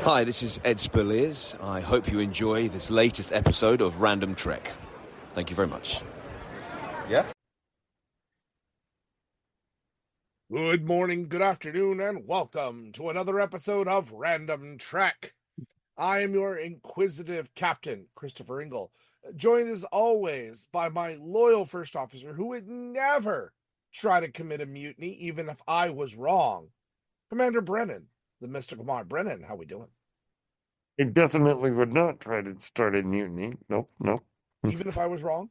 Hi, this is Ed Spilliers. I hope you enjoy this latest episode of Random Trek. Thank you very much. Yeah? Good morning, good afternoon, and welcome to another episode of Random Trek. I am your inquisitive captain, Christopher Ingle, joined as always by my loyal first officer who would never try to commit a mutiny even if I was wrong, Commander Brennan, the mystical mind. Brennan, how we doing? It definitely would not try to start a mutiny. Nope, nope. Even if I was wrong?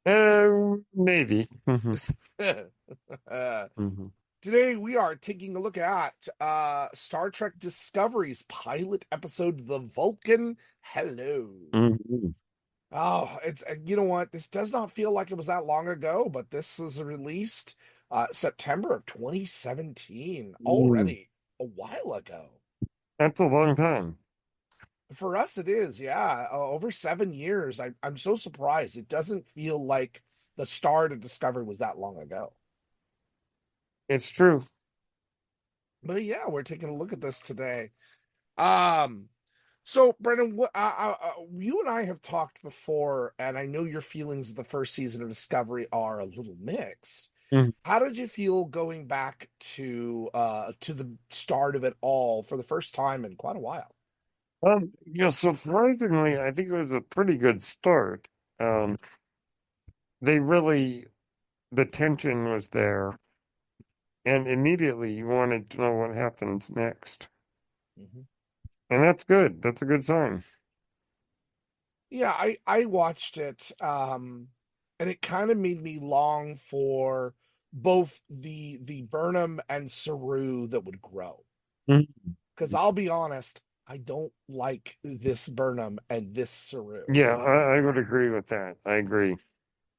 Maybe. Today we are taking a look at Star Trek Discovery's pilot episode, The Vulcan Hello. Oh, it's you know what? This does not feel like it was that long ago, but this was released September of 2017, already a while ago. That's a long time. For us, it is, yeah, over 7 years. I'm so surprised. It doesn't feel like the start of Discovery was that long ago. It's true. But yeah, we're taking a look at this today. So Brendan, you and I have talked before, and I know your feelings of the first season of Discovery are a little mixed. Mhm. How did you feel going back to the start of it all for the first time in quite a while? Surprisingly, I think it was a pretty good start. Um, the tension was there, and immediately you wanted to know what happens next. Mhm. And that's good. That's a good sign. Yeah, I watched it, and it kind of made me long for both the Burnham and Saru that would grow. Mhm. Because I'll be honest, I don't like this Burnham and this Saru. Yeah, I would agree with that. I agree.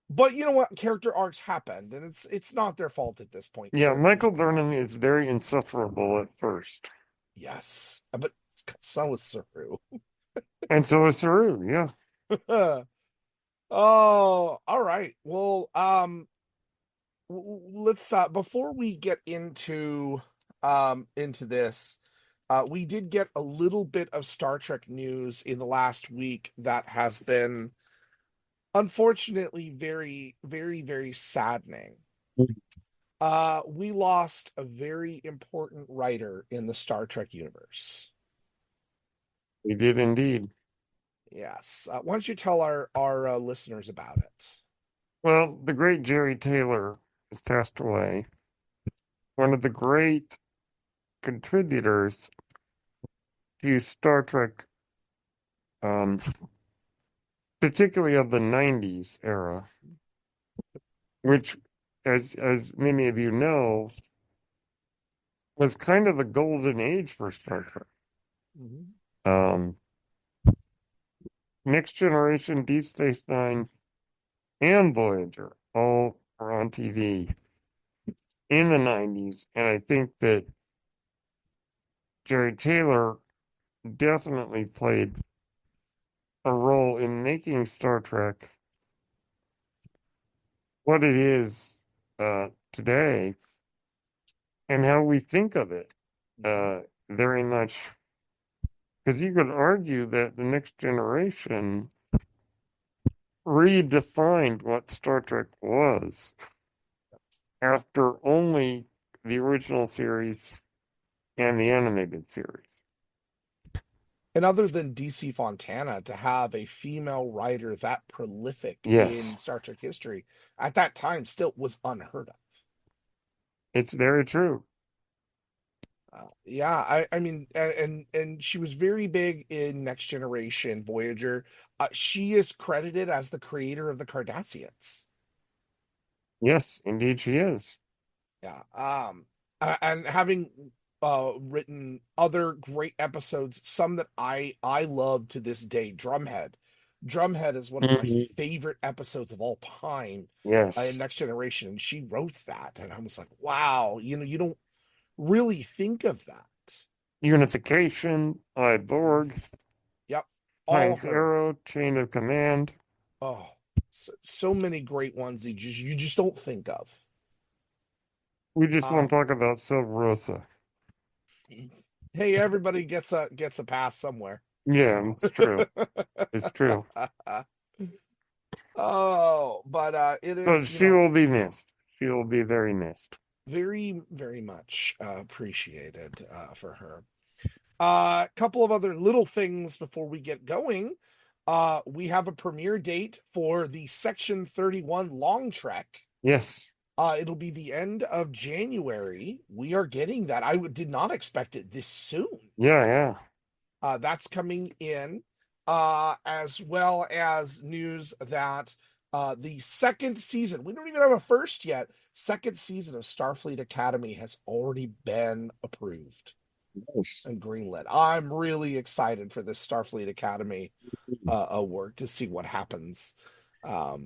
But you know what? Character arcs happened, and it's not their fault at this point. Yeah, Characters Michael grow. Burnham is very insufferable at first. Yes, but so was Saru. And so is Saru, yeah. Oh, all right. Well, let's before we get into this, we did get a little bit of Star Trek news in the last week that has been unfortunately very, very, very saddening. We lost a very important writer in the Star Trek universe. We did indeed. Yes. Why don't you tell our listeners about it? Well, the great Jerry Taylor has passed away. One of the great contributors to Star Trek, um, particularly of the 90s era, which, as many of you know, was kind of the golden age for Star Trek. Mhm. Um, Next Generation, Deep Space Nine, and Voyager all were on TV in the 90s. And I think that Jerry Taylor definitely played a role in making Star Trek what it is today and how we think of it very much. Because you could argue that the next generation redefined what Star Trek was after only the original series and the animated series. And other than DC Fontana, to have a female writer that prolific Yes, in Star Trek history at that time still was unheard of. it's very true. Yeah, I mean, and she was very big in Next Generation, Voyager. She is credited as the creator of the Cardassians. Yes, indeed she is. Yeah. And having written other great episodes, some that I love to this day, Drumhead. Drumhead is one of my Mhm. favorite episodes of all time in Yes. Next Generation, and she wrote that, and I was like, wow, you don't really think of that. Unification, I Borg, Yep, all Heinz her. Arrow, Chain of Command. Oh, so many great ones that you just don't think of. We just want Um, to talk about Sub Rosa. Hey, everybody gets a pass somewhere. Yeah, it's true. It's true. Oh, but it So is, she will be missed. She will be very missed. very, very much appreciated for her. A couple of other little things before we get going. We have a premiere date for the Section 31 long trek. Yes. It'll be the end of January. We are getting that. Did not expect it this soon. Yeah. That's coming in, as well as news that the second season, we don't even have a first yet, second season of Starfleet Academy has already been approved Nice. and greenlit. I'm really excited for this Starfleet Academy work to see what happens. A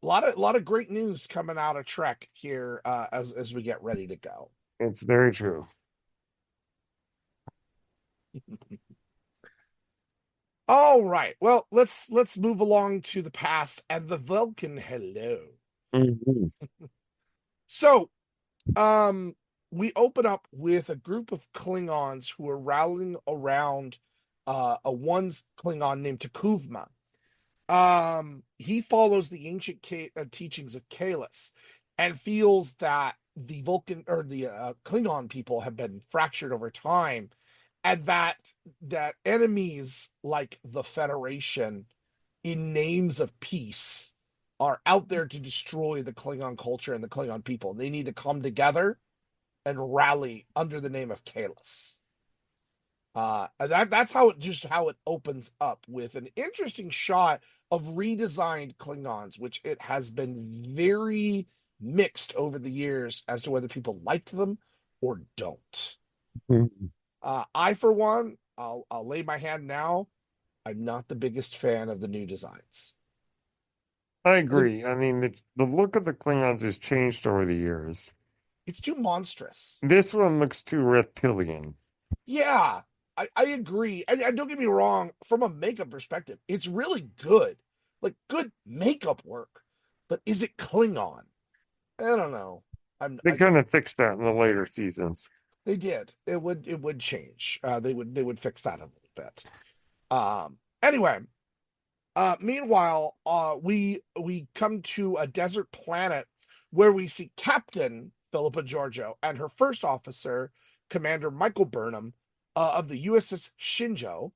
lot of great news coming out of Trek here as we get ready to go. It's very true. All right. Well, let's move along to the past and the Vulcan Hello. Mhm. So, we open up with a group of Klingons who are rallying around a one Klingon named Takuvma. He follows the ancient teachings of Kalis and feels that the Vulcan or the Klingon people have been fractured over time, and that enemies like the Federation, in names of peace, are out there to destroy the Klingon culture and the Klingon people. They need to come together and rally under the name of Kalis. That's how it opens up with an interesting shot of redesigned Klingons, which it has been very mixed over the years as to whether people liked them or don't. Mhm. I, for one, I'll lay my hand now. I'm not the biggest fan of the new designs. I I think agree. I mean, the look of the Klingons has changed over the years. it's too monstrous. This one looks too reptilian. Yeah, I agree. And don't get me wrong, from a makeup perspective, it's really good. Like good makeup work. But is it Klingon? I don't know. They kind of fixed that in the later seasons. They did. It would change. They would fix that a little bit. Anyway, meanwhile, we come to a desert planet where we see Captain Philippa Giorgio and her first officer, Commander Michael Burnham, of the USS Shenzhou.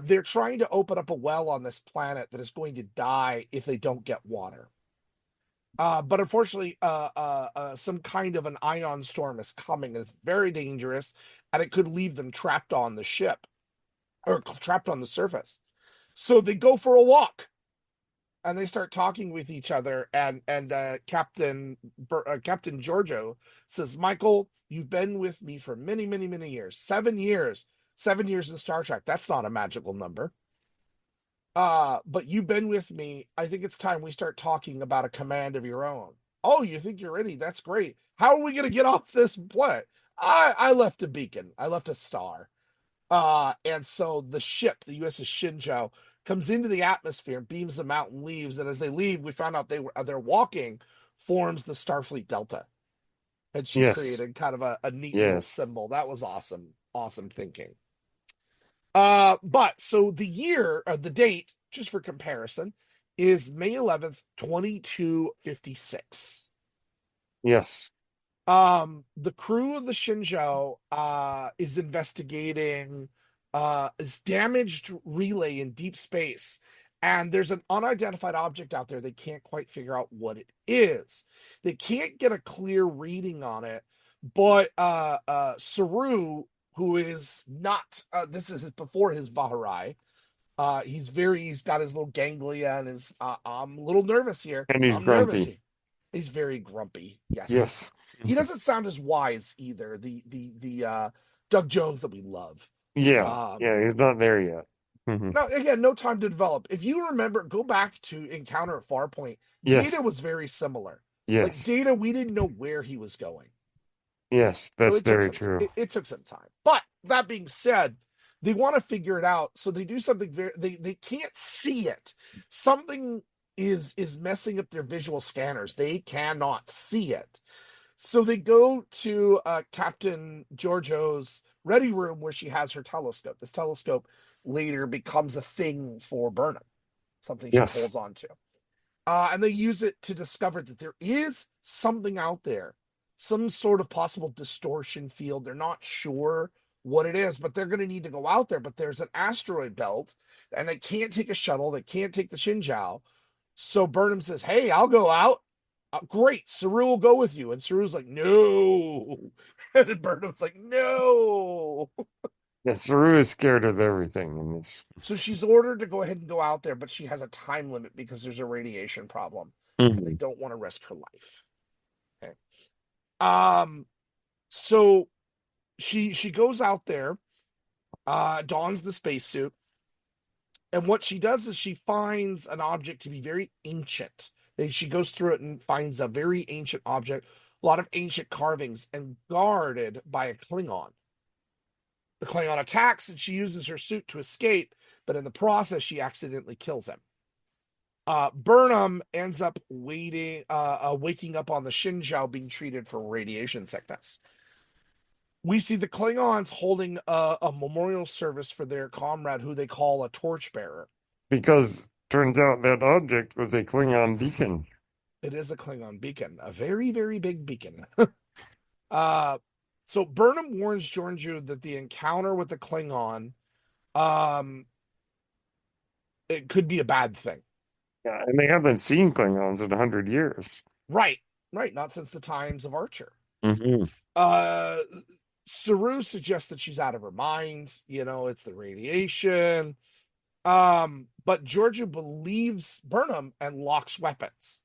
They're trying to open up a well on this planet that is going to die if they don't get water. But unfortunately, some kind of an ion storm is coming. It's very dangerous, and it could leave them trapped on the ship or trapped on the surface. So they go for a walk, and they start talking with each other. And Captain Giorgio says, "Michael, you've been with me for many, many, many years. 7 years. 7 years in Star Trek. That's not a magical number. But you've been with me. I think it's time we start talking about a command of your own. Oh, you think you're ready? That's great. How are we going to get off this planet? I left a beacon. I left a star. And so the ship, the USS Shenzhou, comes into the atmosphere, beams them out, and leaves. And as they leave, we found out they're walking, forms the Starfleet Delta. And she Yes. created kind of a neat little Yes. symbol. That was awesome. Awesome thinking. But so the date, just for comparison, is May 11th, 2256. Yes. The crew of the Shenzhou is investigating this damaged relay in deep space, and there's an unidentified object out there. They can't quite figure out what it is. They can't get a clear reading on it, but Saru, who is not this is before his Baharai. He's got his little ganglia and his I'm a little nervous here. And he's I'm nervous grumpy. here. He's very grumpy. Yes. Yes. He doesn't sound as wise either. The Doug Jones that we love. Yeah. Um, Yeah, he's not there yet. Mhm. Now again, no time to develop. If you remember, go back to Encounter at Farpoint. Yes. Data was very similar. Like Yes. Data, we didn't know where he was going. Yes, So that's it took very some true. it took some time. But that being said, they want to figure it out. So they do something they can't see it. Something is messing up their visual scanners. They cannot see it. So they go to Captain Giorgio's ready room where she has her telescope. This telescope later becomes a thing for Burnham, something she Yes. holds on to. And they use it to discover that there is something out there, some sort of possible distortion field. They're not sure what it is, but they're going to need to go out there. But there's an asteroid belt, and they can't take a shuttle. They can't take the Shenzhou. So Burnham says, "Hey, I'll go out." Great, Saru will go with you. And Saru's like, "No." And Burnham's like, "No." Yeah, Saru is scared of everything in this. So she's ordered to go ahead and go out there, but she has a time limit because there's a radiation problem, and they Mhm. don't want to risk her life. Okay. So she goes out there, dons the spacesuit, and what she does is she finds an object to be very ancient. And she goes through it and finds a very ancient object, a lot of ancient carvings, and guarded by a Klingon. The Klingon attacks, and she uses her suit to escape, but in the process, she accidentally kills him. Burnham ends up waking up on the Shenzhou being treated for radiation sickness. We see the Klingons holding a memorial service for their comrade, who they call a torchbearer. Because turns out that object was a Klingon beacon. It is a Klingon beacon, a very, very big beacon. uh, so Burnham warns Georgiou that the encounter with the Klingon, um, it could be a bad thing. Yeah, and they haven't seen Klingons in 100 years. Right, right. Not since the times of Archer. Mm-hmm. Uh, Saru suggests that she's out of her mind. It's the radiation. But Georgiou believes Burnham and locks weapons.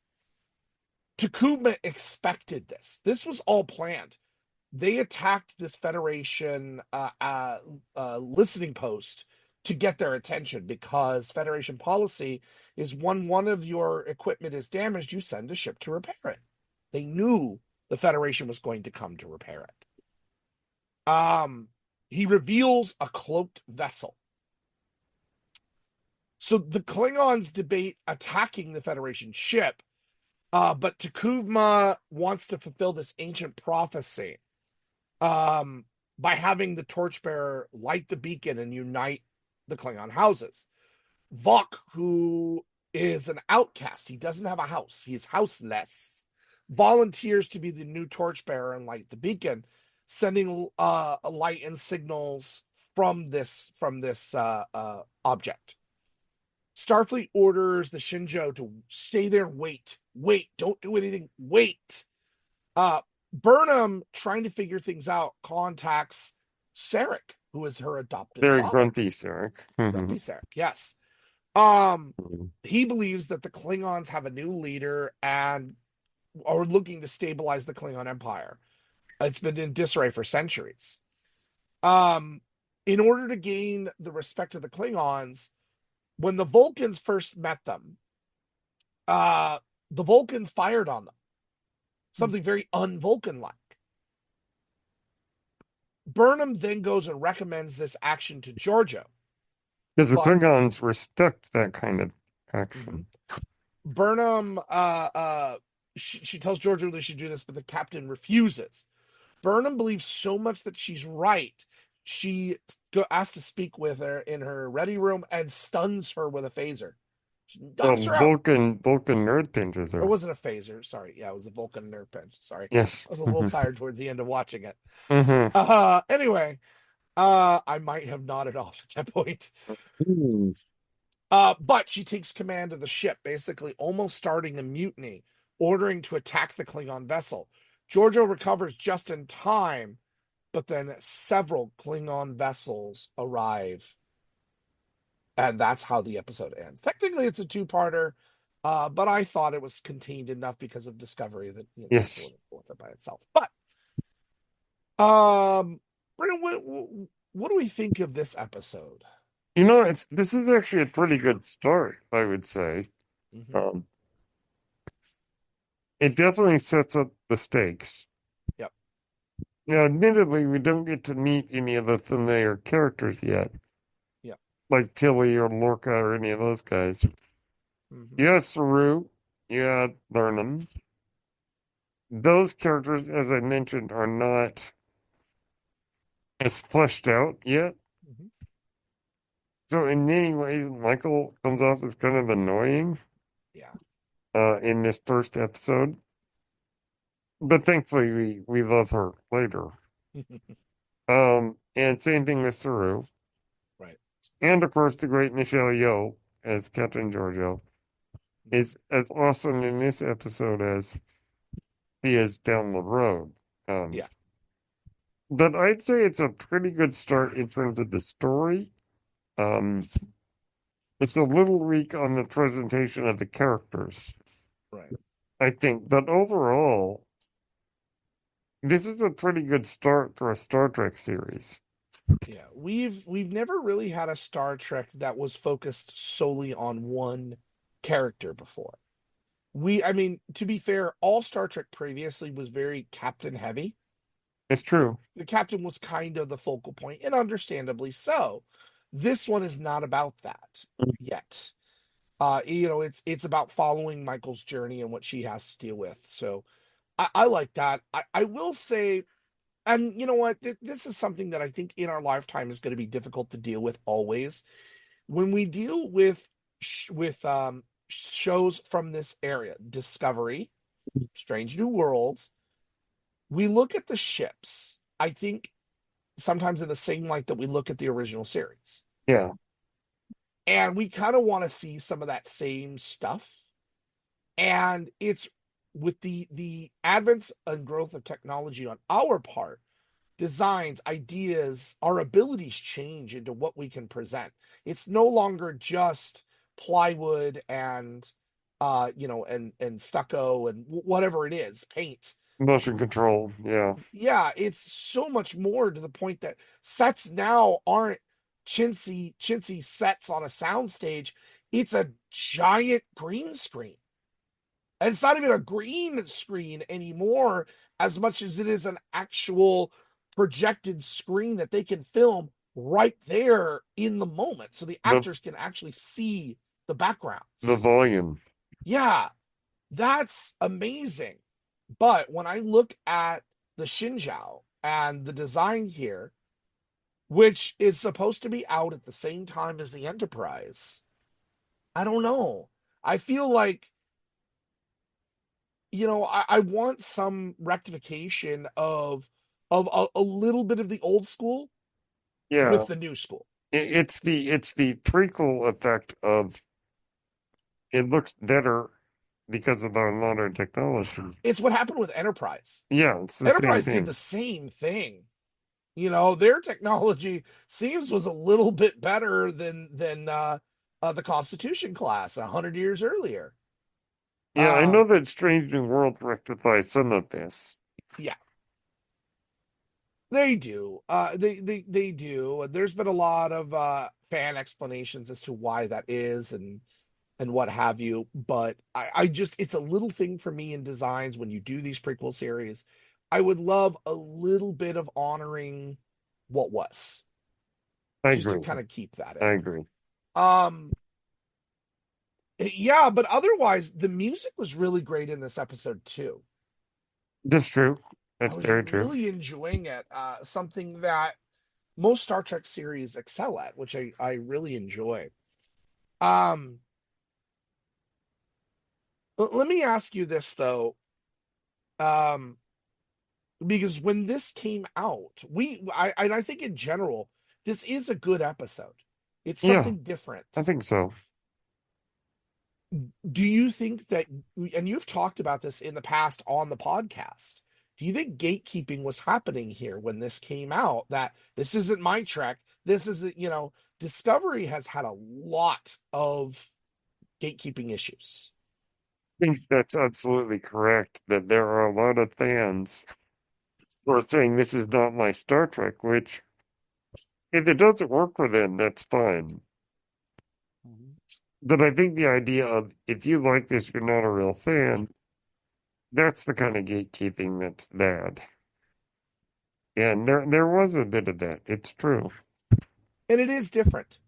Takuma expected this. This was all planned. They attacked this Federation listening post to get their attention, because Federation policy is when one of your equipment is damaged, you send a ship to repair it. They knew the Federation was going to come to repair it. He reveals a cloaked vessel. So the Klingons debate attacking the Federation ship, but Takuma wants to fulfill this ancient prophecy by having the torchbearer light the beacon and unite the Klingon houses. Vok, who is an outcast, he doesn't have a house, he's houseless, volunteers to be the new torchbearer and light the beacon, sending light and signals from this object. Starfleet orders the Shenzhou to stay there and wait. Wait, don't do anything. Wait. Burnham, trying to figure things out, contacts Sarek, who is her adopted Very father. grunty, Sarek. Grumpy Sarek, yes. He believes that the Klingons have a new leader and are looking to stabilize the Klingon Empire. It's been in disarray for centuries. In order to gain the respect of the Klingons, when the Vulcans first met them, the Vulcans fired on them. Something very un-Vulcan-like. Burnham then goes and recommends this action to Giorgio. Because the Klingons respect that kind of action. Burnham, she tells Giorgio they should do this, but the captain refuses. Burnham believes so much that she's right. She asks to speak with her in her ready room and stuns her with a phaser. She knocks her out. Vulcan nerd pinches her. Or was it a phaser? Sorry. Yeah, it was a Vulcan nerve pinch. Sorry. Yes. I was a little tired toward the end of watching it. Mm-hmm. Anyway, I might have nodded off at that point. But she takes command of the ship, basically almost starting a mutiny, ordering to attack the Klingon vessel. Giorgio recovers just in time, but then several Klingon vessels arrive. And that's how the episode ends. Technically, it's a two-parter, but I thought it was contained enough because of Discovery that yes, with it by itself. But, Brennan, what do we think of this episode? This is actually a pretty good start, I would say. Mm-hmm. It definitely sets up the stakes. Yep. Now, admittedly, we don't get to meet any of the familiar characters yet. Yep. Like Tilly or Lorca or any of those guys. Mm-hmm. You have Saru, you have Burnham, those characters, as I mentioned, are not as fleshed out yet. Mhm. So in many ways, Michael comes off as kind of annoying Yeah. in this first episode. But thankfully, we love her later. And same thing with Saru. Right. And of course, the great Michelle Yeoh as Captain Giorgio is as awesome in this episode as he is down the road. Um, Yeah. but I'd say it's a pretty good start in terms of the story. Um, it's a little weak on the presentation of the characters, Right. I think. But overall, this is a pretty good start for a Star Trek series. Yeah. We've never really had a Star Trek that was focused solely on one character before. I mean, to be fair, all Star Trek previously was very captain heavy. It's true. The captain was kind of the focal point, and understandably so. This one is not about that yet. It's about following Michael's journey and what she has to deal with. So I like that. I will say, and you know what, this is something that I think in our lifetime is going to be difficult to deal with always. When we deal with shows from this area, Discovery, Strange New Worlds, we look at the ships, I think sometimes in the same light that we look at the original series. Yeah. And we kind of want to see some of that same stuff. And it's with the advent and growth of technology on our part, designs, ideas, our abilities change into what we can present. It's no longer just plywood and and stucco and whatever it is, paint. Motion control. Yeah. Yeah, it's so much more to the point that sets now aren't chintzy sets on a soundstage. It's a giant green screen. And it's not even a green screen anymore as much as it is an actual projected screen that they can film right there in the moment. So the The actors can actually see the the backgrounds. volume. Yeah, that's amazing. But when I look at the Shenzhou and the design here, which is supposed to be out at the same time as the Enterprise, I don't know. I feel like, I want some rectification of a little bit of the old school Yeah. with the new school. It's the treacle effect of it looks better because of our modern technology. It's what happened with Enterprise. Yeah, it's the same Enterprise did the thing. same thing. Their technology seems was a little bit better than the Constitution class 100 years earlier. Yeah, I Um, know that Strange New World rectifies some of this. yeah, they do. They do. There's been a lot of fan explanations as to why that is and what have you. But I just it's a little thing for me in designs when you do these prequel series. I would love a little bit of honoring what was, I just to agree. kind of keep that I in. agree. Um, yeah, but otherwise, the music was really great in this episode too. That's true. I That's was very true. really enjoying it. Something that most Star Trek series excel at, which I really enjoy. Um, let me ask you this though. Um, because when this came out, I think in general, this is a good episode. It's Yeah, something different. I think so. Do you think that, and you've talked about this in the past on the podcast, do you think gatekeeping was happening here when this came out? That this isn't my Trek, this isn't, Discovery has had a lot of gatekeeping issues. I think that's absolutely correct. That there are a lot of fans who are saying this is not my Star Trek, which if it doesn't work for them, that's fine. Mhm. But I think the idea of if you like this, you're not a real fan, that's the kind of gatekeeping that's bad. And there was a bit of that. It's true. And it is different.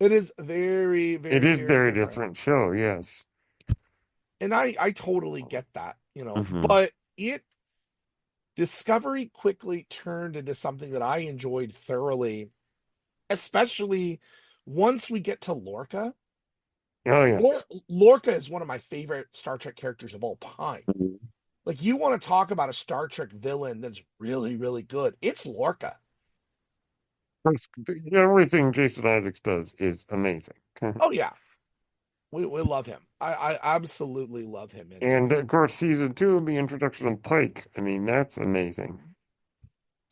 It is very, It very, is very very different. different show, yes. And I totally get that, Hmm. but Discovery quickly turned into something that I enjoyed thoroughly, especially once we get to Lorca. Oh, yes. Lorca is one of my favorite Star Trek characters of all time. Mhm. Like, you want to talk about a Star Trek villain that's really, really good. It's Lorca. First, everything Jason Isaacs does is amazing. Oh, yeah. We love him. I absolutely love him in And this. of course, season 2, the introduction of Pike. I mean, that's amazing.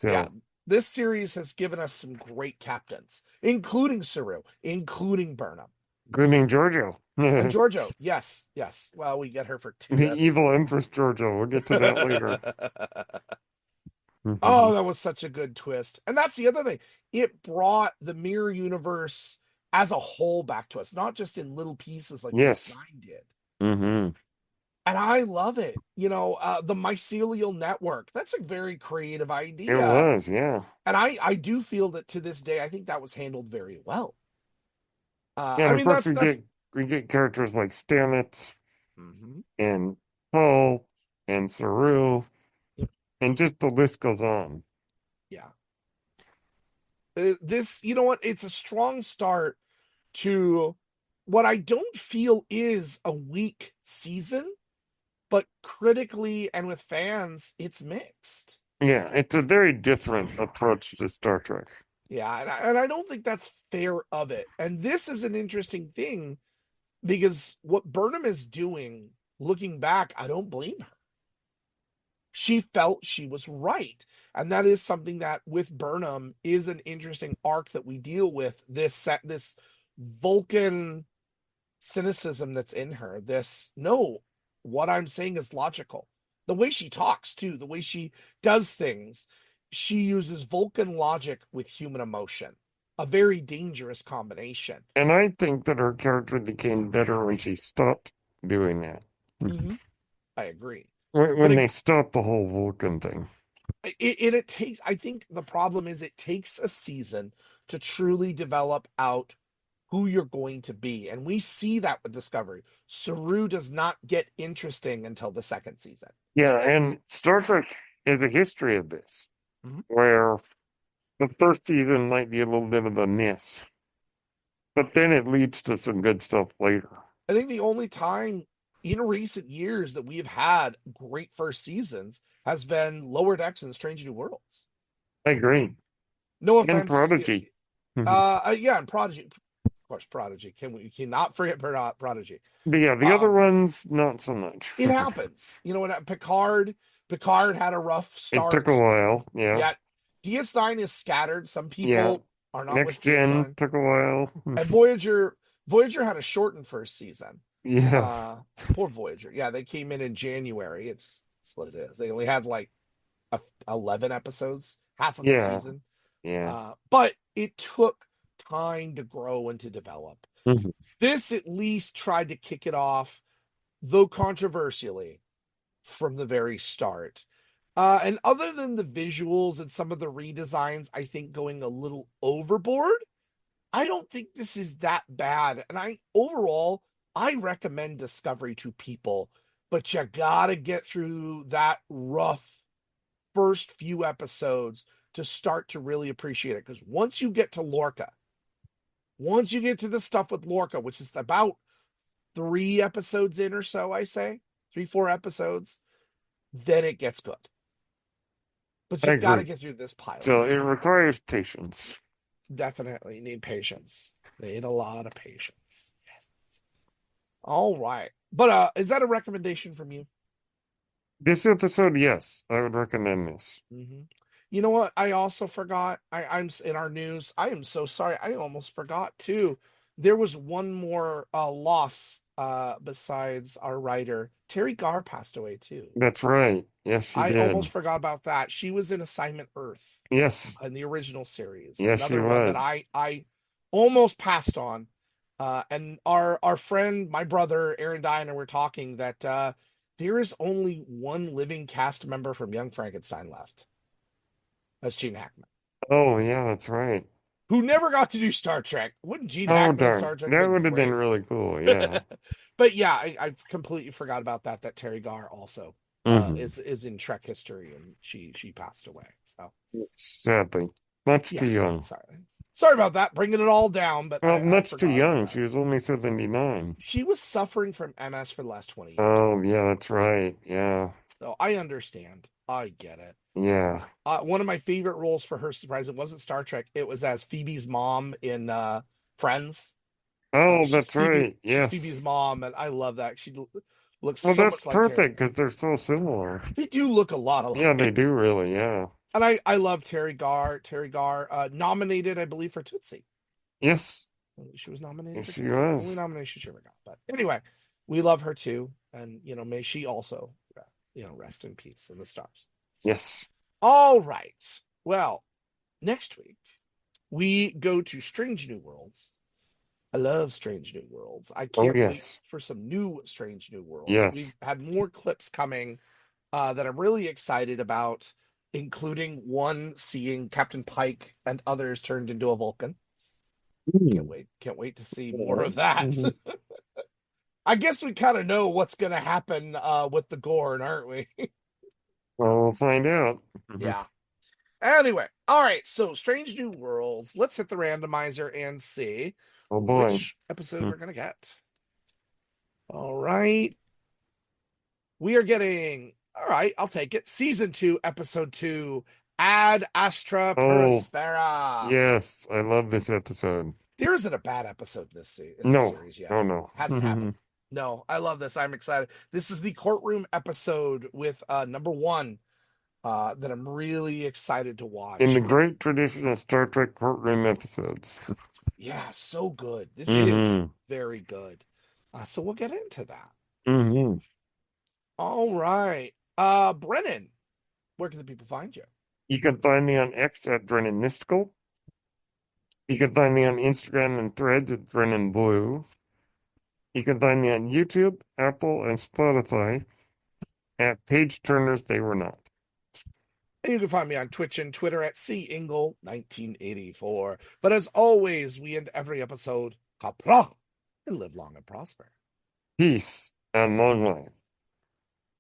Yeah, So, this series has given us some great captains, including Saru, including Burnham. good name, Giorgio. And The Giorgio, yes, yes. Well, we get her for 2 evil episodes. Empress Giorgio. We'll get to that later. Oh, that was such a good twist. And that's the other thing. It brought the mirror universe as a whole back to us, not just in little pieces like Yes. DS9 did. Hmm. And I love it. The mycelial network, that's a very creative It idea. was, yeah. And I do feel that to this day, I think that was handled very well. Yeah, I and of mean, course that's. we get characters like Stamets Mhm. and Paul and Saru, Yep. and just the list goes on. Yeah. This, you know what? It's a strong start to what I don't feel is a weak season, but critically and with fans, it's mixed. Yeah, it's a very different approach to Star Trek. Yeah, and I don't think that's fair of it. And this is an interesting thing because what Burnham is doing, looking back, I don't blame her. She felt she was right. And that is something that with Burnham is an interesting arc that we deal with, this Vulcan cynicism that's in her. No, what I'm saying is logical. The way she talks too, the way she does things, she uses Vulcan logic with human emotion. A very dangerous combination. And I think that her character became better when she stopped doing that. Mm-hmm. I agree. But When they stopped the whole Vulcan thing. it takes, I think the problem is it takes a season to truly develop out who you're going to be. And we see that with Discovery. Saru does not get interesting until the second season. Yeah, and Star Trek is a history of this, Mhm. where the first season might be a little bit of a miss, but then it leads to some good stuff later. I think the only time in recent years that we have had great first seasons has been Lower Decks and Strange New Worlds. I agree. No And offense. Prodigy. Yeah, and Prodigy. Of course, Prodigy. We cannot forget Prodigy. But yeah, the other ones, not so much. It happens. You know what? Picard had a rough It took start. a while. Yeah. Yet DS9 is scattered. Some Yeah. people are not with Next Gen DS9. took a while. And Voyager had a shortened first season. Yeah. Poor Voyager. Yeah, they came in January. It's what it is. They only had like 11 episodes, half of the Yeah. season. Yeah. But it took time to grow and to develop. Mhm. This at least tried to kick it off, though controversially, from the very start. And other than the visuals and some of the redesigns, I think going a little overboard, I don't think this is that bad. And I recommend Discovery to people, but you gotta get through that rough first few episodes to start to really appreciate it. Because once you get to Lorca, once you get to the stuff with Lorca, which is about 3 episodes in or so, I say 3, 4 episodes, then it gets good. But I you got to agree. get through this pilot. So it requires patience. Definitely need patience. Need a lot of patience. Yes. All right. But is that a recommendation from you? This episode, yes, I would recommend this. Mm-hmm. You know what? I also forgot. I'm in our news. I am so sorry. I almost forgot too. There was one more loss besides our writer. Terry Garr passed away too. That's right. Yes, she I did. almost forgot about that. She was in Assignment Earth Yes. in the original series. Yes, she Another one that was. I almost passed on. And our friend, my brother Aaron Dyer, were talking that there is only one living cast member from Young Frankenstein left. That's Gene Hackman, Oh, yeah, that's right. who never got to do Star Trek. Wouldn't Gene Oh, Hackman in darn. Star Trek have That been would have been great? really cool. Yeah. But yeah, I completely forgot about that Terry Garr also is in Trek history, and she passed away. So Sadly, much too yes, young. sorry about that, bringing it all down. But Well, I much too forgot about young. that. She was only 79. She was suffering from MS for the last 20 years. Oh, yeah, that's right. Yeah. So I understand. I get it. Yeah. One of my favorite roles for her, surprise, it wasn't Star Trek. It was as Phoebe's mom in Friends. Oh, She's that's Phoebe. right. She's Phoebe's Yes. mom, and I love that. She looks Well, so that's much like Terry. perfect because they're so similar. They do look a lot Yeah, they alike. do really. Yeah. And I love Terry Garr. Terry Garr, nominated, I believe, for Tootsie. Yes. She was nominated Yes, for she Tootsie. Only was. nomination she ever got. But anyway, we love her too, and may she also, rest in peace in the stars. Yes. All right. Well, next week we go to Strange New Worlds. I love Strange New Worlds. I Oh, can't wait yes. for some new Strange New Worlds. Yes. We've had more clips coming that I'm really excited about, including one seeing Captain Pike and others turned into a Vulcan. Can't wait to see more of that. Mhm. I guess we kind of know what's going to happen with the Gorn, aren't we? Well, we'll find out. Yeah. Anyway, all right. So, Strange New Worlds. Let's hit the randomizer and see Oh, boy. which episode we're going to get. All right. We are getting, all right, I'll take it. Season 2, Episode 2, Ad Astra Oh, Prospera. yes. I love this episode. There isn't a bad episode in this No. series yet. Oh, no. Hasn't happened. No, I love this. I'm excited. This is the courtroom episode with number 1 that I'm really excited to watch. In the great tradition of Star Trek courtroom episodes. Yeah, so good. This is very good. So we'll get into that. All right. Brennan, where can the people find you? You can find me on X at Brennan Mystical. You can find me on Instagram and Threads at Brennan Blue. You can find me on YouTube, Apple, and Spotify at Page Turners They Were Not. And you can find me on Twitch and Twitter at CIngle1984. But as always, we end every episode, Capra, and live long and prosper. Peace and long life.